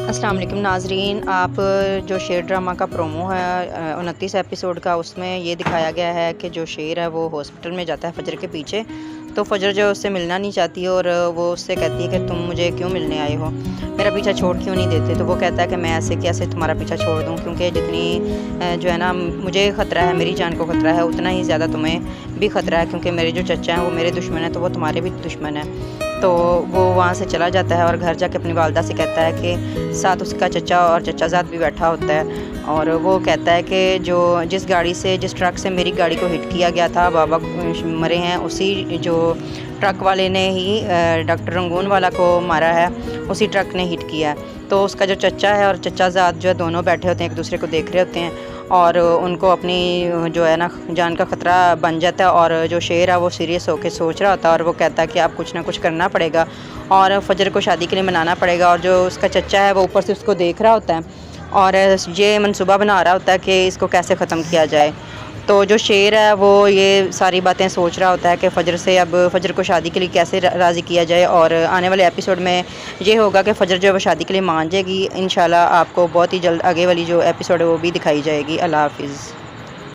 अस्सलाम वालेकुम नाज़रीन। आप जो शेर ड्रामा का प्रोमो है 29 एपिसोड का, उसमें ये दिखाया गया है कि जो शेर है वो हॉस्पिटल में जाता है फ़जर के पीछे। तो फ़जर जो उससे मिलना नहीं चाहती और वो उससे कहती है कि तुम मुझे क्यों मिलने आए हो, मेरा पीछा छोड़ क्यों नहीं देते। तो वो कहता है कि मैं ऐसे कैसे तुम्हारा पीछा छोड़ दूँ, क्योंकि जितनी जो है ना मुझे ख़तरा है, मेरी जान को ख़तरा है, उतना ही ज़्यादा तुम्हें भी ख़तरा है, क्योंकि मेरे जो चचा हैं वो मेरे दुश्मन हैं, तो वो तुम्हारे भी दुश्मन हैं। तो वो वहाँ से चला जाता है और घर जाके अपनी वालदा से कहता है कि साथ उसका चचा और चचाज़ाद भी बैठा होता है। और वो कहता है कि जिस गाड़ी से, जिस ट्रक से मेरी गाड़ी को हिट किया गया था, बाबा मरे हैं, उसी जो ट्रक वाले ने ही डॉक्टर रंगून वाला को मारा है, उसी ट्रक ने हिट किया है। तो उसका जो चचा है और चचाज़ाद जो है दोनों बैठे होते हैं, एक दूसरे को देख रहे होते हैं और उनको अपनी जो है ना जान का ख़तरा बन जाता है। और जो शेर है वो सीरियस होकर सोच रहा होता है और वो कहता है कि आप कुछ ना कुछ करना पड़ेगा और फ़जर को शादी के लिए मनाना पड़ेगा। और जो उसका चचा है वो ऊपर से उसको देख रहा होता है और ये मनसूबा बना रहा होता है कि इसको कैसे ख़त्म किया जाए। तो जो शेर है वो ये सारी बातें सोच रहा होता है कि फ़जर से, अब फ़जर को शादी के लिए कैसे राज़ी किया जाए। और आने वाले एपिसोड में ये होगा कि फ़जर जो है वो शादी के लिए मान जाएगी। इंशाल्लाह आपको बहुत ही जल्द आगे वाली जो एपिसोड है वो भी दिखाई जाएगी। अल्लाह हाफ़िज़।